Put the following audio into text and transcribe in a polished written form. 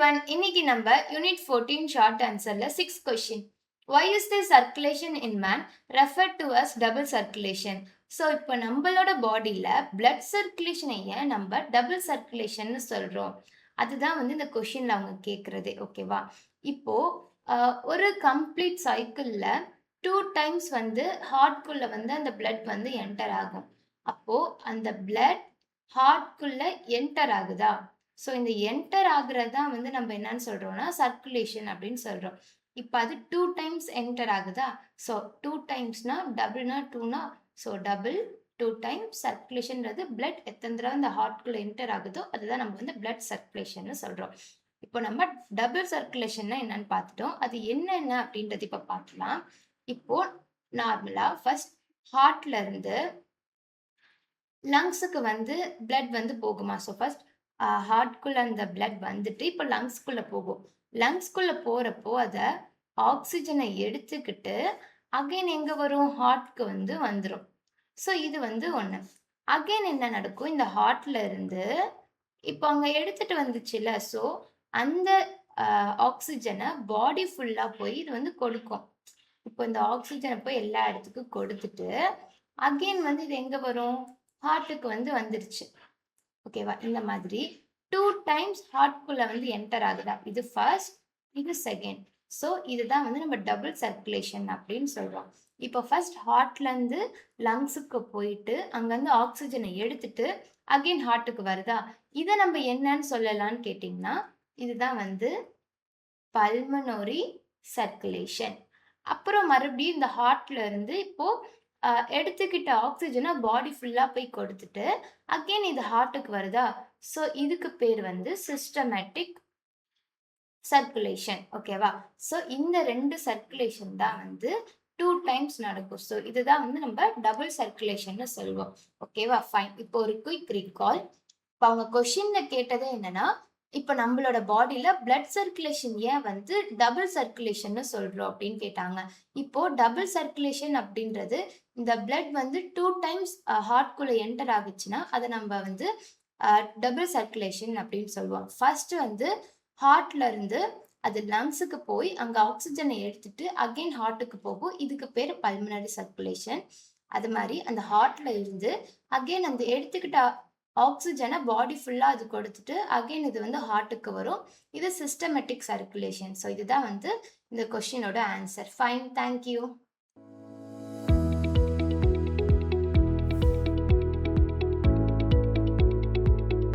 everyone. இன்னைக்கு நம்ம unit 14 short ஆன்சர்ல 6 question. Why is the circulation in man referred to as double circulation? So இப்போ நம்மளோட பாடியில் blood circulation ஏன் நம்ம டபுள் சர்க்குலேஷன் சொல்கிறோம்? அதுதான் இந்த கொஷினில் அவங்க கேட்குறது. ஓகேவா? இப்போ ஒரு கம்ப்ளீட் சைக்கிளில் 2 டைம்ஸ் ஹார்ட்குள்ளே அந்த blood என்டர் ஆகும். அப்போது அந்த blood ஹார்ட்குள்ளே என்டர் ஆகுதா? ஸோ இந்த என்டர் ஆகுறது தான் நம்ம என்னன்னு சொல்கிறோம்னா சர்க்குலேஷன் அப்படின்னு சொல்கிறோம். இப்போ அது 2 டைம்ஸ் என்டர் ஆகுதா? ஸோ 2 டைம்ஸ்னா டபுள்னா 2னா ஸோ டபுள் 2 டைம்ஸ் சர்க்குலேஷன்றது பிளட் எத்தனை தடவை இந்த ஹார்ட்குள்ளே என்டர் ஆகுதோ அதுதான் நம்ம பிளட் சர்க்குலேஷன் சொல்கிறோம். இப்போ நம்ம டபுள் சர்க்குலேஷன்னா என்னன்னு பார்த்துட்டோம். அது என்னென்ன அப்படின்றது இப்போ பார்க்கலாம். இப்போ நார்மலாக ஃபர்ஸ்ட் ஹார்ட்ல இருந்து லங்ஸுக்கு பிளட் போகுமா? ஸோ ஃபர்ஸ்ட் ஹார்ட்குள்ள அந்த பிளட் வந்துட்டு இப்போ லங்ஸ்குள்ள போகும். லங்ஸ்குள்ள போறப்போ அதை ஆக்சிஜனை எடுத்துக்கிட்டு அகைன் எங்க வரும்? ஹார்ட்க்கு வந்துடும். ஸோ இது ஒன்று. அகைன் என்ன நடக்கும்? இந்த ஹார்ட்ல இருந்து இப்போ அங்கே எடுத்துட்டு வந்துச்சுல, ஸோ அந்த ஆக்சிஜனை பாடி ஃபுல்லா போய் இது கொடுக்கும். இப்போ இந்த ஆக்சிஜனை போய் எல்லா இடத்துக்கும் கொடுத்துட்டு அகைன் இது எங்க வரும்? ஹார்ட்டுக்கு வந்துருச்சு. ஓகேவா? இந்த மாதிரி 2 டைம்ஸ் ஹார்ட்குள்ள என்டர் ஆகுதா? இது ஃபர்ஸ்ட், இது செகண்ட். ஸோ இதுதான் நம்ம டபுள் சர்க்குலேஷன் அப்படின்னு சொல்றோம். இப்போ ஃபர்ஸ்ட் ஹார்ட்ல இருந்து லங்ஸுக்கு போயிட்டு அங்கிருந்து ஆக்சிஜனை எடுத்துட்டு அகைன் ஹார்ட்டுக்கு வருதா? இதை நம்ம என்னன்னு சொல்லலாம்னு கேட்டிங்கன்னா இதுதான் பல்மனரி சர்க்குலேஷன். அப்புறம் மறுபடியும் இந்த ஹார்ட்ல இருந்து இப்போ எடுத்துக்கிட்ட ஆக்சிஜனை பாடி ஃபுல்லாக போய் கொடுத்துட்டு அகெயின் இது ஹார்ட்டுக்கு வருதா? ஸோ இதுக்கு பேர் சிஸ்டமேட்டிக் சர்க்குலேஷன். ஓகேவா? ஸோ இந்த 2 சர்க்குலேஷன் தான் 2 டைம்ஸ் நடக்கும். ஸோ இதுதான் நம்ம டபுள் சர்க்குலேஷன் சொல்லுவோம். ஓகேவா? ஃபைன். இப்போ ஒரு குயிக் ரீகால். இப்போ அவங்க கொஷின்ல கேட்டதே என்னன்னா, இப்போ நம்மளோட பாடியில பிளட் சர்க்குலேஷன் ஏன் டபுள் சர்க்குலேஷன் சொல்றோம் அப்படின்னு கேட்டாங்க. இப்போ டபுள் சர்க்குலேஷன் அப்படின்றது இந்த பிளட் 2 டைம்ஸ் ஹார்ட்குள்ள என்டர் ஆகுச்சுன்னா அதை நம்ம டபுள் சர்க்குலேஷன் அப்படின்னு சொல்லுவோம். ஃபர்ஸ்ட் ஹார்ட்ல இருந்து அது லங்ஸுக்கு போய் அங்க ஆக்சிஜனை எடுத்துட்டு அகைன் ஹார்ட்டுக்கு போகும். இதுக்கு பேர் பல்மனரி சர்க்குலேஷன். அது மாதிரி அந்த ஹார்ட்ல இருந்து அகைன் அந்த எடுத்துக்கிட்ட ஆக்சிஜனை பாடி ஃபுல்லா அது கொடுத்துட்டு அகைன் இது ஹார்ட்டுக்கு வரும். இது சிஸ்டமேட்டிக் சர்க்குலேஷன். ஸோ இதுதான் இந்த கொஸ்டினோட ஆன்சர். ஃபைன். தேங்க்யூ.